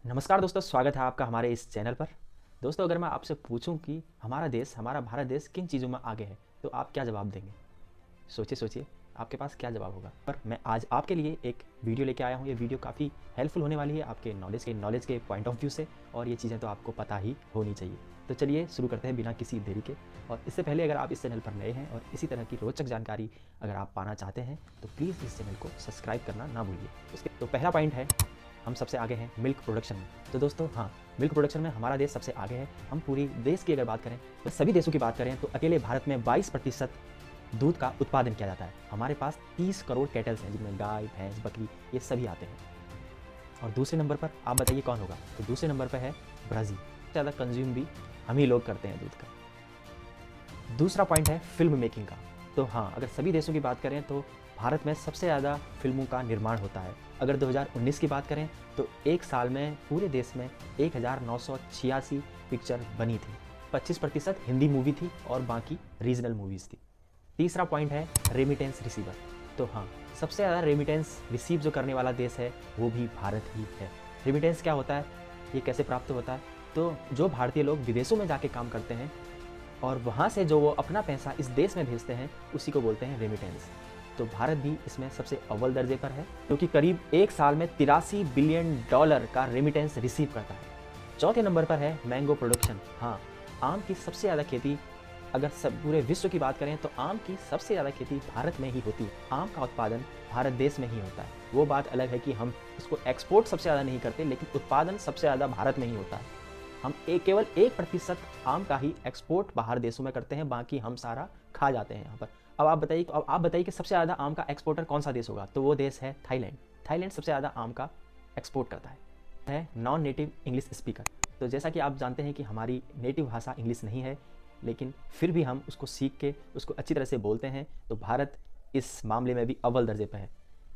नमस्कार दोस्तों, स्वागत है आपका हमारे इस चैनल पर। दोस्तों, अगर मैं आपसे पूछूं कि हमारा देश, हमारा भारत देश किन चीज़ों में आगे है, तो आप क्या जवाब देंगे? सोचिए सोचिए, आपके पास क्या जवाब होगा। पर मैं आज आपके लिए एक वीडियो लेके आया हूँ। ये वीडियो काफ़ी हेल्पफुल होने वाली है आपके नॉलेज के पॉइंट ऑफ व्यू से, और ये चीज़ें तो आपको पता ही होनी चाहिए। तो चलिए शुरू करते हैं बिना किसी देरी के। और इससे पहले अगर आप इस चैनल पर नए हैं और इसी तरह की रोचक जानकारी अगर आप पाना चाहते हैं, तो प्लीज़ इस चैनल को सब्सक्राइब करना ना भूलिए। उसके तो पहला पॉइंट है, हम सबसे आगे हैं मिल्क प्रोडक्शन में। तो दोस्तों हाँ, मिल्क प्रोडक्शन में हमारा देश सबसे आगे है। हम पूरी देश की अगर बात करें, तो सभी देशों की बात करें, तो अकेले भारत में 22% दूध का उत्पादन किया जाता है। हमारे पास 30 करोड़ कैटल्स हैं, जिनमें गाय, भैंस, बकरी ये सभी आते हैं। और दूसरे नंबर पर आप बताइए कौन होगा? तो दूसरे नंबर पर है ब्राज़ील। ज़्यादा कंज्यूम भी हम ही लोग करते हैं दूध का। दूसरा पॉइंट है फिल्म मेकिंग का। तो हाँ, अगर सभी देशों की बात करें तो भारत में सबसे ज़्यादा फिल्मों का निर्माण होता है। अगर 2019 की बात करें तो एक साल में पूरे देश में 1986 पिक्चर बनी थी। 25% हिंदी मूवी थी और बाकी रीजनल मूवीज़ थी। तीसरा पॉइंट है रेमिटेंस रिसीवर। तो हाँ, सबसे ज़्यादा रेमिटेंस रिसीव जो करने वाला देश है वो भी भारत ही है। रेमिटेंस क्या होता है, ये कैसे प्राप्त होता है? तो जो भारतीय लोग विदेशों में जाके काम करते हैं और वहाँ से जो वो अपना पैसा इस देश में भेजते हैं, उसी को बोलते हैं रेमिटेंस। तो भारत भी इसमें सबसे अव्वल दर्जे पर है, क्योंकि करीब एक साल में $83 बिलियन का रेमिटेंस रिसीव करता है। चौथे नंबर पर है मैंगो प्रोडक्शन। हाँ, आम की सबसे ज़्यादा खेती, अगर सब पूरे विश्व की बात करें तो आम की सबसे ज़्यादा खेती भारत में ही होती है। आम का उत्पादन भारत देश में ही होता है। वो बात अलग है कि हम इसको एक्सपोर्ट सबसे ज़्यादा नहीं करते, लेकिन उत्पादन सबसे ज़्यादा भारत में ही होता है। हम केवल 1% आम का ही एक्सपोर्ट बाहर देशों में करते हैं, बाकी हम सारा खा जाते हैं यहाँ पर। अब आप बताइए कि सबसे ज़्यादा आम का एक्सपोर्टर कौन सा देश होगा? तो वो देश है थाईलैंड। थाईलैंड सबसे ज़्यादा आम का एक्सपोर्ट करता है नॉन नेटिव इंग्लिश स्पीकर। तो जैसा कि आप जानते हैं कि हमारी नेटिव भाषा इंग्लिश नहीं है, लेकिन फिर भी हम उसको सीख के उसको अच्छी तरह से बोलते हैं। तो भारत इस मामले में भी अव्वल दर्जे पर है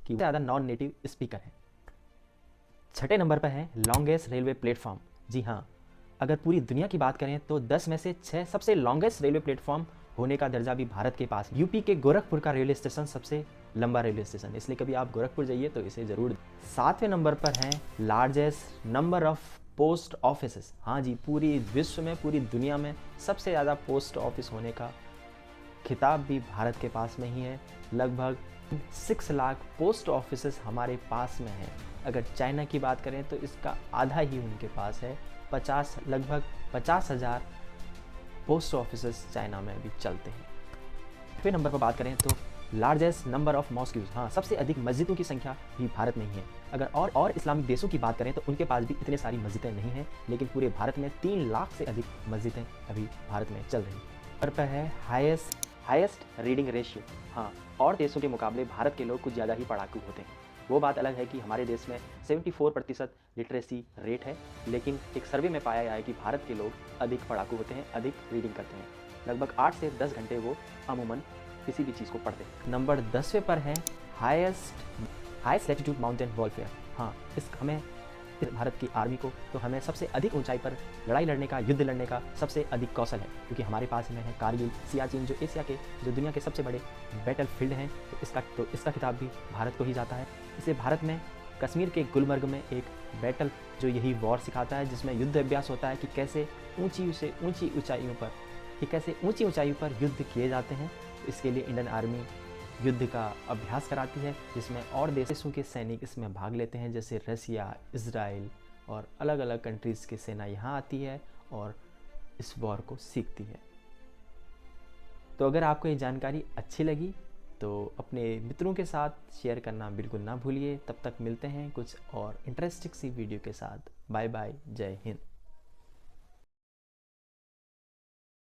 कि ज़्यादा नॉन नेटिव स्पीकर है। छठे नंबर पर है लॉन्गेस्ट रेलवे प्लेटफॉर्म। जी हाँ, अगर पूरी दुनिया की बात करें तो 10 में से 6 सबसे लॉन्गेस्ट रेलवे प्लेटफॉर्म होने का दर्जा भी भारत के पास। यूपी के गोरखपुर का रेलवे स्टेशन सबसे लंबा रेलवे स्टेशन, इसलिए कभी आप गोरखपुर जाइए तो इसे ज़रूर। सातवें नंबर पर है largest number of post offices. हाँ जी, पूरी विश्व में, पूरी दुनिया में सबसे ज़्यादा पोस्ट ऑफिस होने का खिताब भी भारत के पास में ही है। लगभग 6 लाख पोस्ट ऑफिसेस हमारे पास में हैं। अगर चाइना की बात करें तो इसका आधा ही उनके पास है। लगभग 50,000 पोस्ट ऑफिसेस चाइना में भी चलते हैं। फिर नंबर पर बात करें तो लार्जेस्ट नंबर ऑफ मॉस्क्यूज। हाँ, सबसे अधिक मस्जिदों की संख्या भी भारत में ही है। अगर और इस्लामिक देशों की बात करें तो उनके पास भी इतनी सारी मस्जिदें नहीं हैं, लेकिन पूरे भारत में 3 लाख से अधिक मस्जिदें अभी भारत में चल रही हैं। नंबर पर है हाईएस्ट रीडिंग रेशियो। हाँ, और देशों के मुकाबले भारत के लोग कुछ ज़्यादा ही पढ़ाकू होते हैं। वो बात अलग है कि हमारे देश में 74% लिटरेसी रेट है, लेकिन एक सर्वे में पाया गया है कि भारत के लोग अधिक पढ़ाकू होते हैं, अधिक रीडिंग करते हैं। लगभग 8 से 10 घंटे वो अमूमन किसी भी चीज़ को पढ़ते हैं। नंबर 10वें पर है हाईएस्ट लैटिट्यूड माउंटेन वॉरफेयर। हाँ, हमें भारत की आर्मी को तो हमें सबसे अधिक ऊंचाई पर लड़ाई लड़ने का, युद्ध लड़ने का सबसे अधिक कौशल है, क्योंकि हमारे पास में है कारगिल, सियाचिन, जो दुनिया के सबसे बड़े बैटल फील्ड हैं। तो इसका खिताब भी भारत को ही जाता है। इसे भारत में कश्मीर के गुलमर्ग में एक बैटल जो यही वॉर सिखाता है, जिसमें युद्ध अभ्यास होता है कि कैसे ऊंची ऊंचाइयों पर युद्ध किए जाते हैं। तो इसके लिए इंडियन आर्मी युद्ध का अभ्यास कराती है, जिसमें और देशों के सैनिक इसमें भाग लेते हैं, जैसे रसिया, इजराइल और अलग अलग कंट्रीज़ की सेना यहाँ आती है और इस वॉर को सीखती है। तो अगर आपको ये जानकारी अच्छी लगी तो अपने मित्रों के साथ शेयर करना बिल्कुल ना भूलिए। तब तक मिलते हैं कुछ और इंटरेस्टिंग सी वीडियो के साथ। बाय बाय, जय हिंद।